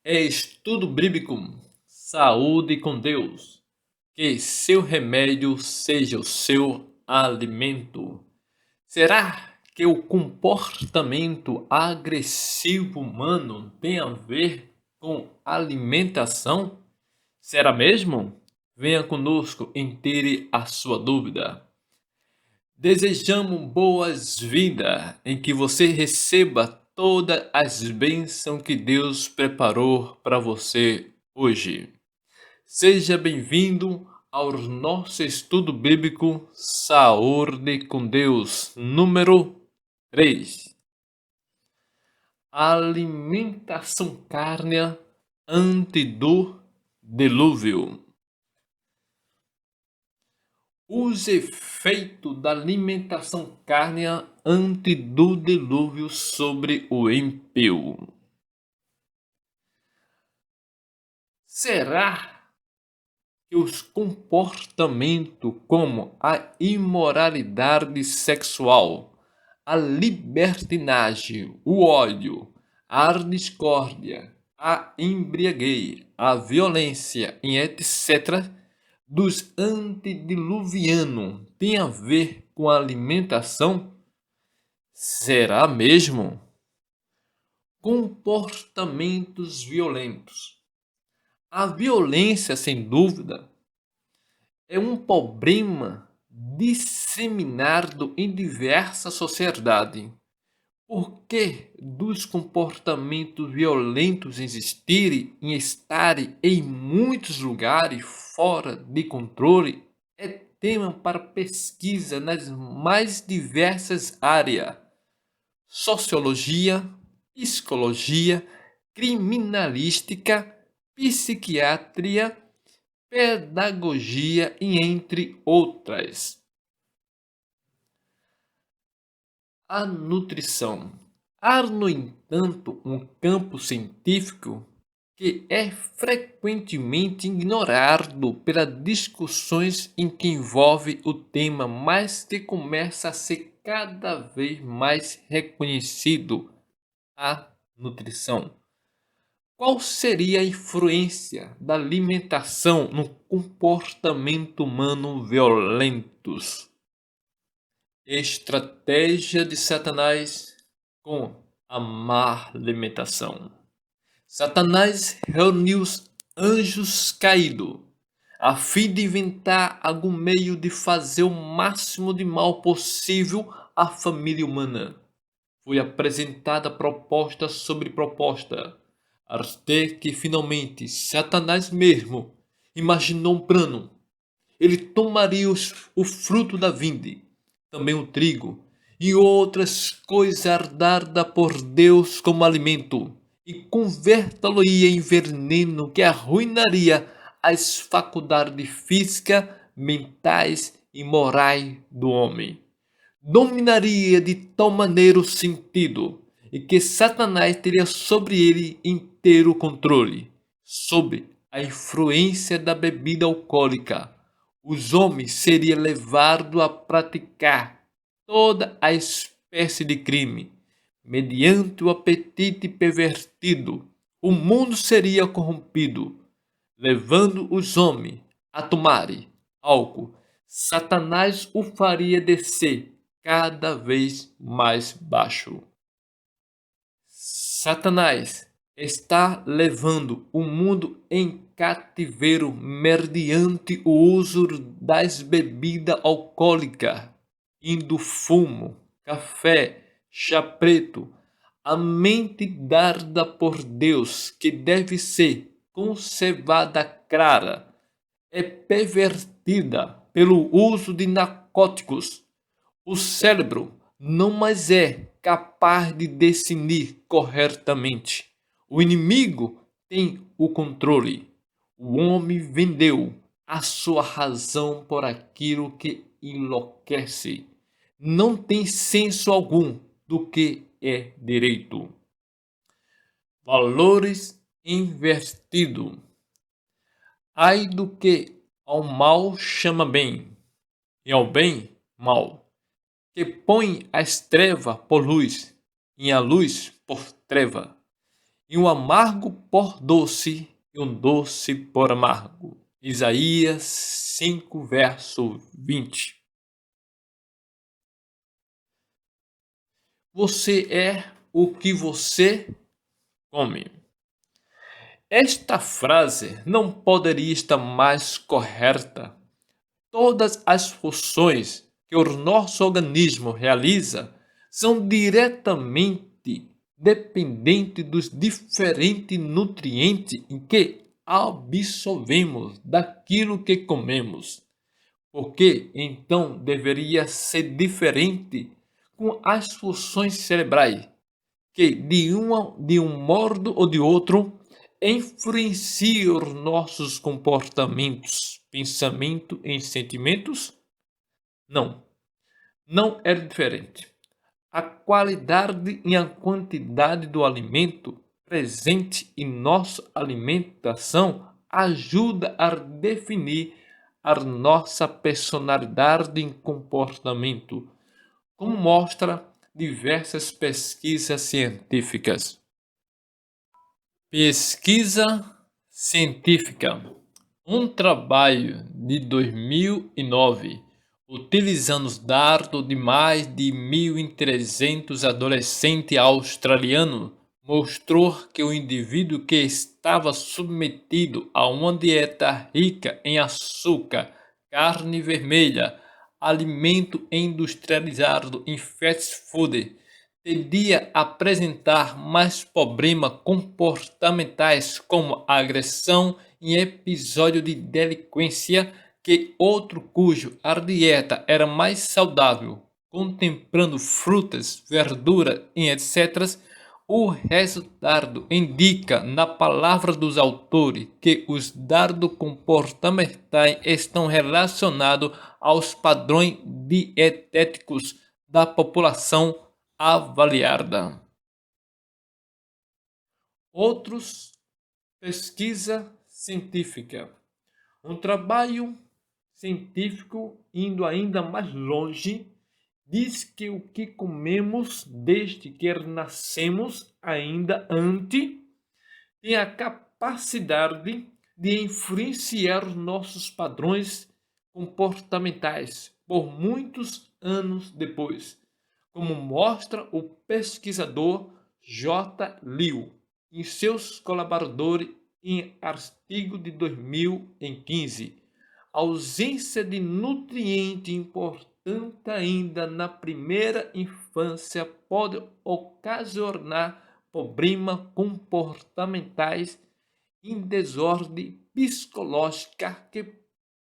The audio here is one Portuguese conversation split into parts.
Estudo bíblico, saúde com Deus. Que seu remédio seja o seu alimento. Será que o comportamento agressivo humano tem a ver com alimentação? Será mesmo? Venha conosco e tire a sua dúvida. Desejamos boas-vindas em que você receba todas as bênçãos que Deus preparou para você hoje. Seja bem-vindo ao nosso estudo bíblico Saúde com Deus, número 3. Alimentação cárnea antes do dilúvio. Os efeitos da alimentação cárnea antes do dilúvio sobre o ímpio. Será que os comportamentos como a imoralidade sexual, a libertinagem, o ódio, a discórdia, a embriaguez, a violência e etc. dos antediluvianos tem a ver com a alimentação? Será mesmo? Comportamentos violentos. A violência, sem dúvida, é um problema disseminado em diversas sociedades. Por que dos comportamentos violentos existirem e estarem em muitos lugares fora de controle é tema para pesquisa nas mais diversas áreas: sociologia, psicologia, criminalística, psiquiatria, pedagogia e entre outras. A nutrição. Há, no entanto, um campo científico que é frequentemente ignorado pelas discussões em que envolve o tema, mas que começa a ser cada vez mais reconhecido: a nutrição. Qual seria a influência da alimentação no comportamento humano violentos? Estratégia de Satanás com a má alimentação. Satanás reuniu os anjos caídos a fim de inventar algum meio de fazer o máximo de mal possível à família humana. Foi apresentada proposta sobre proposta, até que finalmente Satanás mesmo imaginou um plano. Ele tomaria o fruto da vinde, também o trigo, e outras coisas herdadas por Deus como alimento, e convertê-lo-ia em veneno que arruinaria as faculdades físicas, mentais e morais do homem. Dominaria de tal maneira o sentido, e que Satanás teria sobre ele inteiro controle. Sob a influência da bebida alcoólica, os homens seriam levados a praticar toda a espécie de crime. Mediante o apetite pervertido, o mundo seria corrompido, levando os homens a tomarem álcool. Satanás o faria descer cada vez mais baixo. Satanás está levando o mundo em cativeiro mediante o uso das bebidas alcoólicas, indo fumo, café, chá preto. A mente dada por Deus, que deve ser conservada clara, é pervertida pelo uso de narcóticos. O cérebro não mais é capaz de discernir corretamente. O inimigo tem o controle. O homem vendeu a sua razão por aquilo que enlouquece. Não tem senso algum do que é direito. Valores invertidos. Ai do que ao mal chama bem, e ao bem mal, que põe as trevas por luz, e a luz por treva, e um amargo por doce, e um doce por amargo. Isaías 5, verso 20. Você é o que você come. Esta frase não poderia estar mais correta. Todas as funções que o nosso organismo realiza são diretamente dependentes dos diferentes nutrientes em que absorvemos daquilo que comemos. Porque então deveria ser diferente com as funções cerebrais, que de um modo ou de outro influenciam os nossos comportamentos, pensamento e sentimentos? Não, não é diferente. A qualidade e a quantidade do alimento presente em nossa alimentação ajuda a definir a nossa personalidade e comportamento, como mostra diversas pesquisas científicas. Pesquisa científica. Um trabalho de 2009, utilizando os dados de mais de 1.300 adolescentes australianos, mostrou que o indivíduo que estava submetido a uma dieta rica em açúcar, carne vermelha, alimento industrializado em fast food, tendia a apresentar mais problemas comportamentais como agressão e episódio de delinquência que outro cujo a dieta era mais saudável, contemplando frutas, verduras e etc. O resultado indica, na palavra dos autores, que os dados comportamentais estão relacionados aos padrões dietéticos da população avaliada. Outros, pesquisa científica. Um trabalho científico indo ainda mais longe diz que o que comemos desde que nascemos, ainda antes, tem a capacidade de influenciar os nossos padrões comportamentais por muitos anos depois, como mostra o pesquisador J. Liu e seus colaboradores em artigo de 2015. A ausência de nutriente importante ainda na primeira infância pode ocasionar problemas comportamentais e desordem psicológica que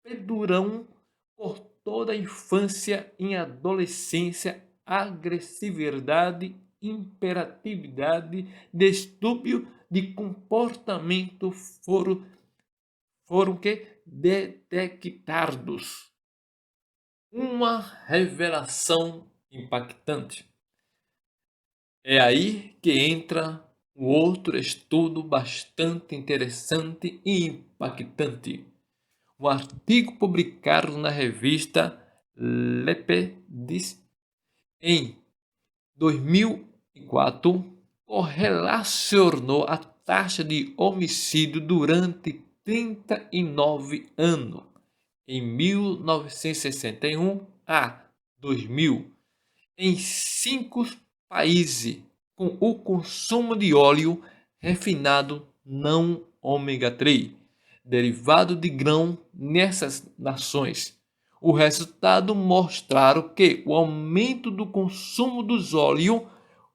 perduram por toda a infância e adolescência. Agressividade, imperatividade, distúrbio de comportamento foram que detectados. Uma revelação impactante. É aí que entra o outro estudo bastante interessante e impactante. O artigo publicado na revista Lepidus em 2004 correlacionou a taxa de homicídio durante 39 anos, em 1961 a 2000, em 5 países com o consumo de óleo refinado não ômega 3, derivado de grão nessas nações. O resultado mostraram que o aumento do consumo dos óleos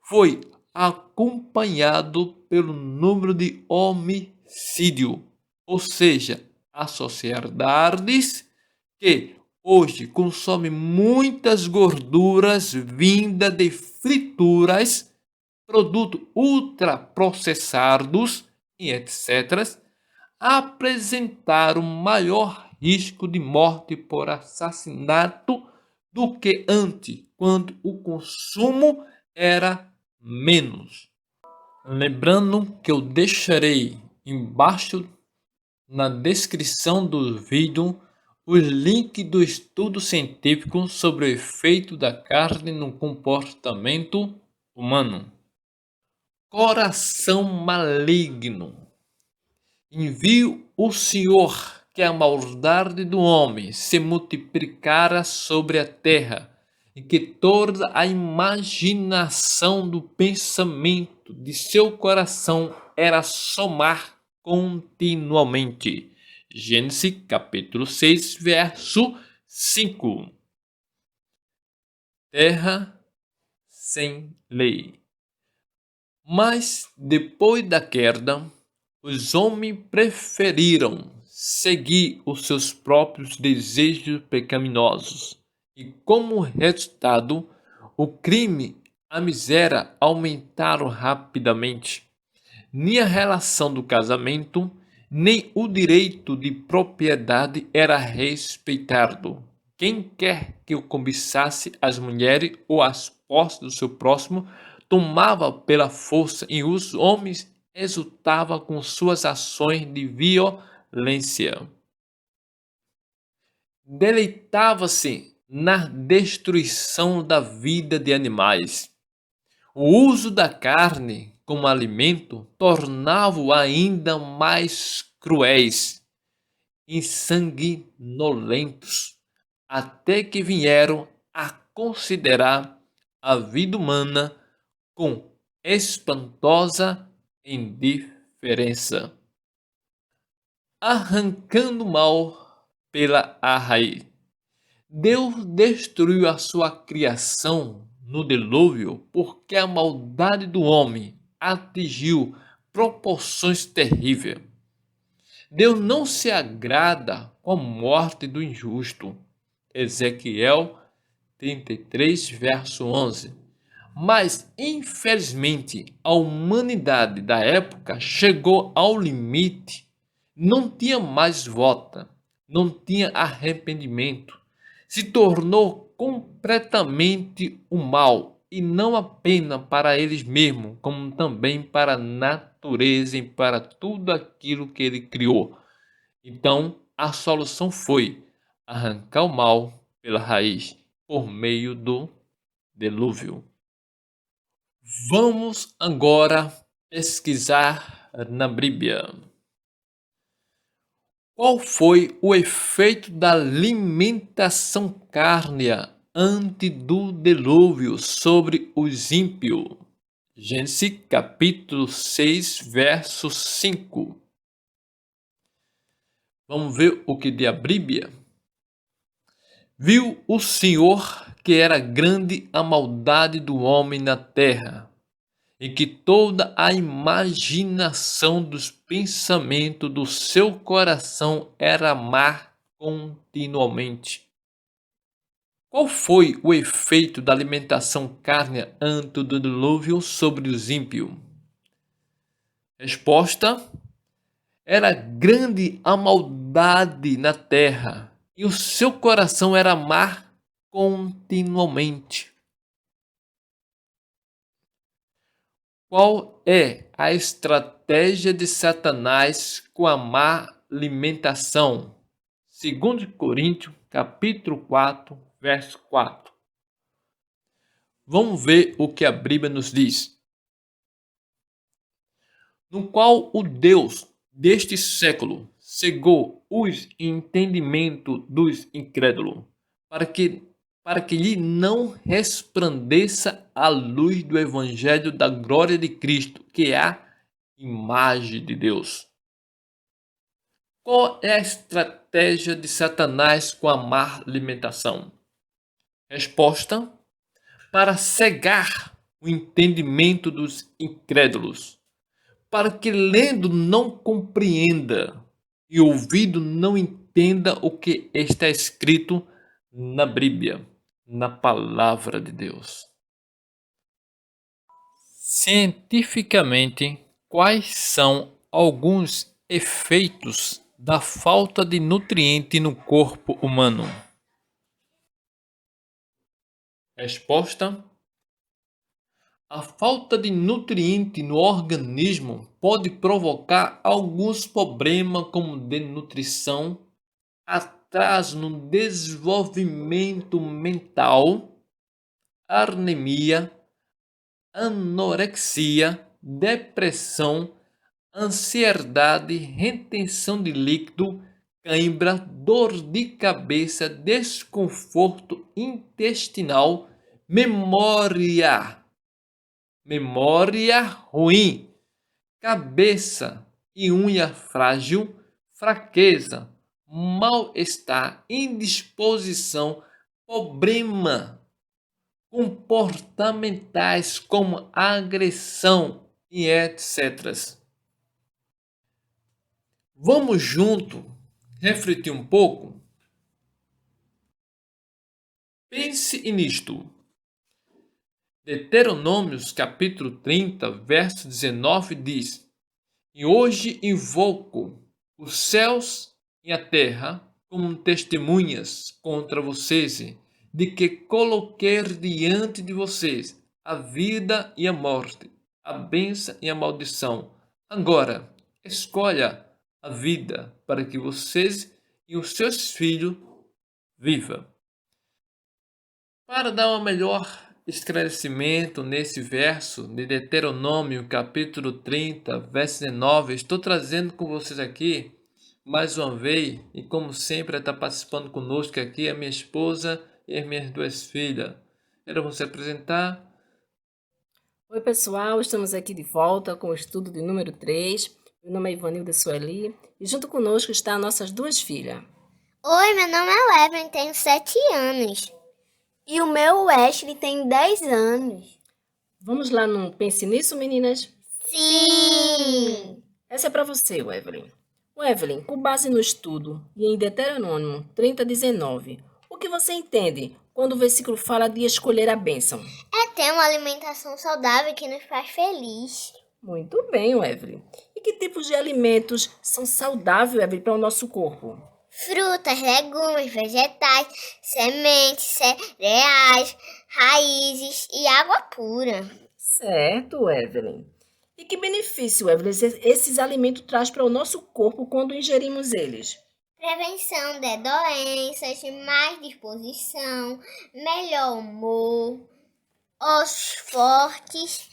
foi acompanhado pelo número de homicídios, ou seja, as sociedades que hoje consomem muitas gorduras vindas de frituras, produtos ultraprocessados e etc., apresentaram maior risco de morte por assassinato do que antes, quando o consumo era menos. Lembrando que eu deixarei embaixo na descrição do vídeo os links do estudo científico sobre o efeito da carne no comportamento humano. coração maligno. Envie o Senhor que a maldade do homem se multiplicara sobre a terra, e que toda a imaginação do pensamento de seu coração era somar continuamente. Gênesis capítulo 6, verso 5. Terra sem lei. Mas depois da queda, os homens preferiram seguir os seus próprios desejos pecaminosos, e como resultado, o crime e a miséria aumentaram rapidamente. Nem a relação do casamento, nem o direito de propriedade era respeitado. Quem quer que o cobiçasse as mulheres ou as posses do seu próximo, tomava pela força, e os homens exultavam com suas ações de violência. Deleitava-se na destruição da vida de animais. O uso da carne como alimento tornava-o ainda mais cruéis e sanguinolentos, até que vieram a considerar a vida humana com espantosa indiferença, arrancando o mal pela raiz. Deus destruiu a sua criação no dilúvio porque a maldade do homem atingiu proporções terríveis. Deus não se agrada com a morte do injusto. Ezequiel 33, verso 11. Mas, infelizmente, a humanidade da época chegou ao limite. Não tinha mais volta, não tinha arrependimento. Se tornou completamente o mal, e não apenas para eles mesmos, como também para a natureza e para tudo aquilo que ele criou. Então, a solução foi arrancar o mal pela raiz, por meio do dilúvio. Vamos agora pesquisar na Bíblia. Qual foi o efeito da alimentação cárnea antes do dilúvio sobre os ímpios? Gênesis capítulo 6, verso 5. Vamos ver o que diz a Bíblia. Viu o Senhor que era grande a maldade do homem na terra, e que toda a imaginação dos pensamentos do seu coração era má continuamente. Qual foi o efeito da alimentação cárnea antes do dilúvio sobre os ímpios? Resposta: era grande a maldade na terra, e o seu coração era má continuamente. Qual é a estratégia de Satanás com a má alimentação? 2 Coríntios, capítulo 4, verso 4. Vamos ver o que a Bíblia nos diz. No qual o Deus deste século cegou os entendimentos dos incrédulos, para que lhe não resplandeça a luz do evangelho da glória de Cristo, que é a imagem de Deus. Qual é a estratégia de Satanás com a má alimentação? Resposta: para cegar o entendimento dos incrédulos, para que lendo não compreenda e ouvido não entenda o que está escrito na Bíblia, na palavra de Deus. Cientificamente, quais são alguns efeitos da falta de nutriente no corpo humano? Resposta: a falta de nutriente no organismo pode provocar alguns problemas como desnutrição, atraso no desenvolvimento mental, anemia, anorexia, depressão, ansiedade, retenção de líquido, cãibra, dor de cabeça, desconforto intestinal, memória ruim, cabeça e unha frágil, fraqueza, mal-estar, indisposição, problema comportamentais como agressão e etc. Vamos junto refletir um pouco? Pense nisto. Deuteronômios capítulo 30, verso 19 diz: E hoje invoco os céus e a terra como testemunhas contra vocês, de que coloquei diante de vocês a vida e a morte, a bênção e a maldição. Agora, escolha a vida para que vocês e os seus filhos vivam. Para dar um melhor esclarecimento nesse verso de Deuteronômio, capítulo 30, verso 19, estou trazendo com vocês aqui, mais uma vez, e como sempre, está participando conosco aqui a minha esposa e as minhas duas filhas. Elas vão se apresentar. Oi pessoal, estamos aqui de volta com o estudo de número 3. Meu nome é Ivanilda Sueli e junto conosco estão nossas duas filhas. Oi, meu nome é Evelyn, tenho 7 anos. E o meu Wesley tem 10 anos. Vamos lá no Pense Nisso, meninas? Sim! Essa é para você, Evelyn. Evelyn, com base no estudo e em Deuteronômio 30:19, o que você entende quando o versículo fala de escolher a bênção? É ter uma alimentação saudável que nos faz feliz. Muito bem, Evelyn. E que tipos de alimentos são saudáveis, Evelyn, para o nosso corpo? Frutas, legumes, vegetais, sementes, cereais, raízes e água pura. Certo, Evelyn. E que benefício, Evelyn, esses alimentos trazem para o nosso corpo quando ingerimos eles? Prevenção de doenças, mais disposição, melhor humor, ossos fortes,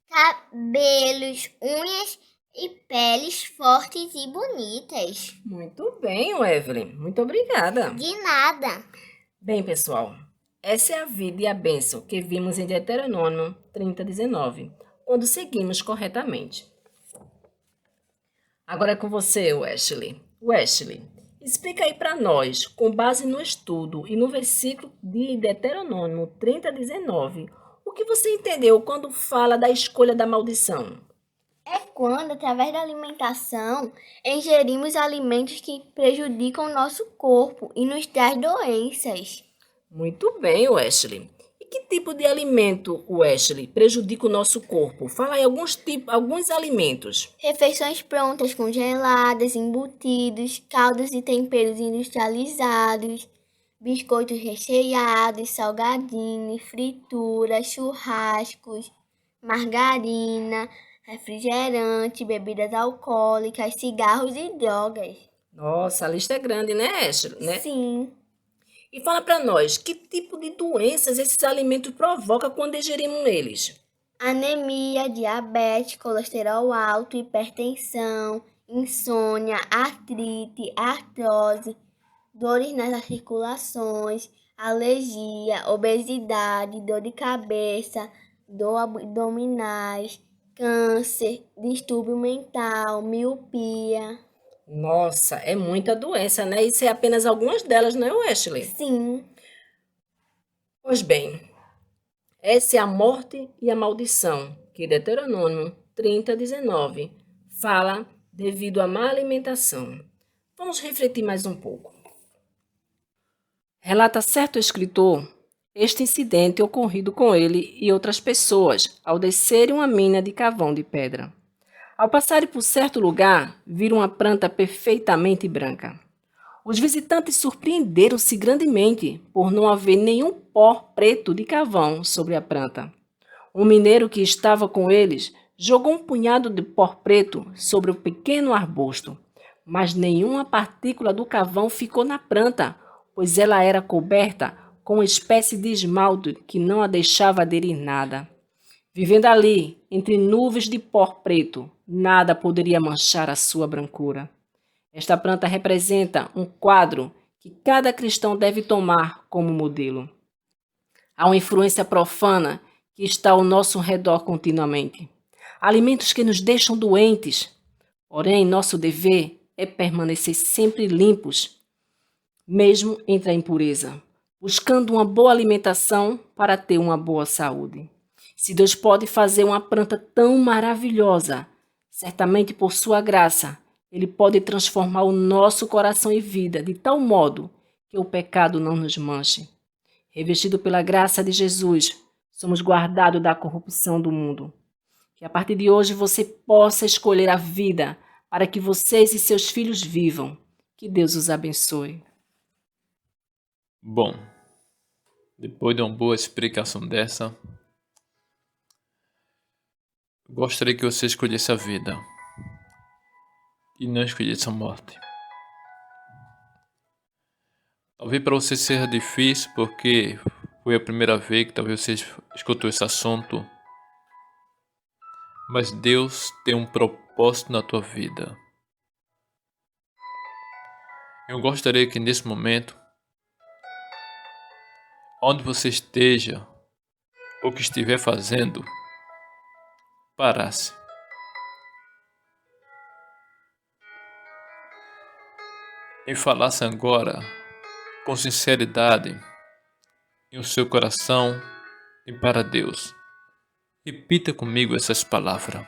cabelos, unhas e peles fortes e bonitas. Muito bem, Evelyn. Muito obrigada. De nada. Bem, pessoal, essa é a vida e a bênção que vimos em Deuteronômio 30:19, quando seguimos corretamente. Agora é com você, Wesley. Wesley, explica aí para nós, com base no estudo e no versículo de Deuteronômio 30:19, o que você entendeu quando fala da escolha da maldição? É quando, através da alimentação, ingerimos alimentos que prejudicam o nosso corpo e nos traz doenças. Muito bem, Wesley. E que tipo de alimento, Wesley, prejudica o nosso corpo? Fala aí alguns alimentos. Refeições prontas, congeladas, embutidos, caldos e temperos industrializados, biscoitos recheados, salgadinhos, frituras, churrascos, margarina, refrigerante, bebidas alcoólicas, cigarros e drogas. Nossa, a lista é grande, né, Ashley? Né? Sim. E fala para nós, que tipo de doenças esses alimentos provocam quando ingerimos eles? Anemia, diabetes, colesterol alto, hipertensão, insônia, artrite, artrose, dores nas articulações, alergia, obesidade, dor de cabeça, dor abdominais, câncer, distúrbio mental, miopia. Nossa, é muita doença, né? Isso é apenas algumas delas, não é, Ashley? Sim. Pois bem, essa é a morte e a maldição que Deuteronômio 30:19 fala devido à má alimentação. Vamos refletir mais um pouco. Relata certo escritor este incidente ocorrido com ele e outras pessoas ao descerem uma mina de carvão de pedra. Ao passarem por certo lugar, viram uma planta perfeitamente branca. Os visitantes surpreenderam-se grandemente por não haver nenhum pó preto de carvão sobre a planta. Um mineiro que estava com eles jogou um punhado de pó preto sobre o pequeno arbusto, mas nenhuma partícula do carvão ficou na planta, pois ela era coberta com uma espécie de esmalte que não a deixava aderir nada. Vivendo ali, entre nuvens de pó preto, nada poderia manchar a sua brancura. Esta planta representa um quadro que cada cristão deve tomar como modelo. Há uma influência profana que está ao nosso redor continuamente. Alimentos que nos deixam doentes. Porém, nosso dever é permanecer sempre limpos, mesmo entre a impureza, buscando uma boa alimentação para ter uma boa saúde. Se Deus pode fazer uma planta tão maravilhosa, certamente por sua graça, Ele pode transformar o nosso coração e vida de tal modo que o pecado não nos manche. Revestido pela graça de Jesus, somos guardados da corrupção do mundo. Que a partir de hoje você possa escolher a vida para que vocês e seus filhos vivam. Que Deus os abençoe. Bom, depois de uma boa explicação dessa, gostaria que você escolhesse a vida e não escolhesse a morte. Talvez para você seja difícil porque foi a primeira vez que talvez você escutou esse assunto, mas Deus tem um propósito na tua vida. Eu gostaria que nesse momento, onde você esteja, ou que estiver fazendo, parasse. E falasse agora com sinceridade em o seu coração e para Deus. Repita comigo essas palavras.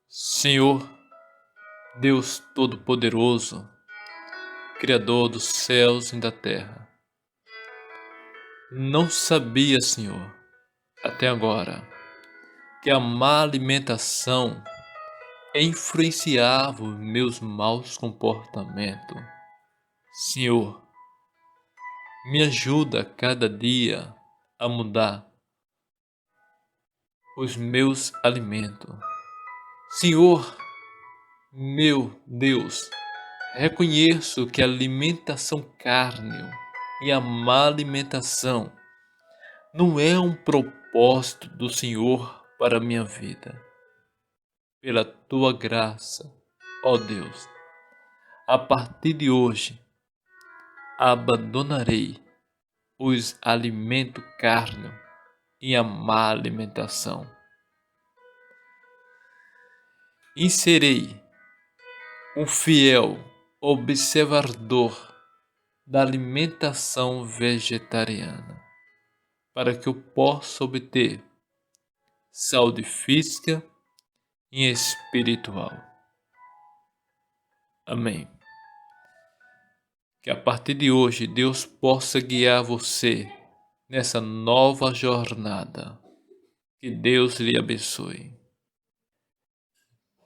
Senhor, Deus Todo-Poderoso, Criador dos céus e da terra. Não sabia, Senhor, até agora, que a má alimentação influenciava os meus maus comportamentos. Senhor, me ajuda a cada dia a mudar os meus alimentos. Senhor, meu Deus, reconheço que a alimentação carne e a má alimentação não é um propósito do Senhor para a minha vida. Pela tua graça, ó Deus, a partir de hoje, abandonarei os alimentos carne e a má alimentação. E serei um fiel observador da alimentação vegetariana, para que eu possa obter saúde física e espiritual. Amém. Que a partir de hoje Deus possa guiar você nessa nova jornada. Que Deus lhe abençoe.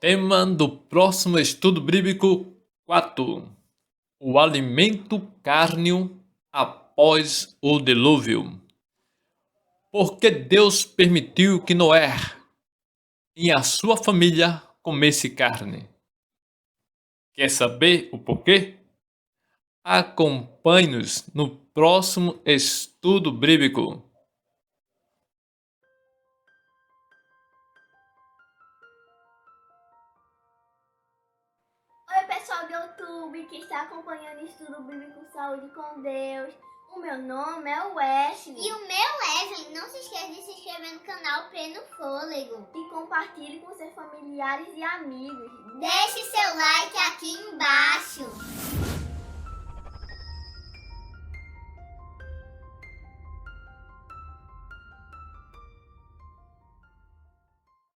Tema do próximo estudo bíblico 4. O alimento cárneo após o dilúvio. Porque Deus permitiu que Noé e a sua família comesse carne. Quer saber o porquê? Acompanhe-nos no próximo estudo bíblico. Oi, pessoal do YouTube que está acompanhando o Estudo Bíblico Saúde com Deus. O meu nome é Wesley. E o meu Wesley. Não se esqueça de se inscrever no canal Pleno Fôlego. E compartilhe com seus familiares e amigos. Deixe seu like aqui embaixo.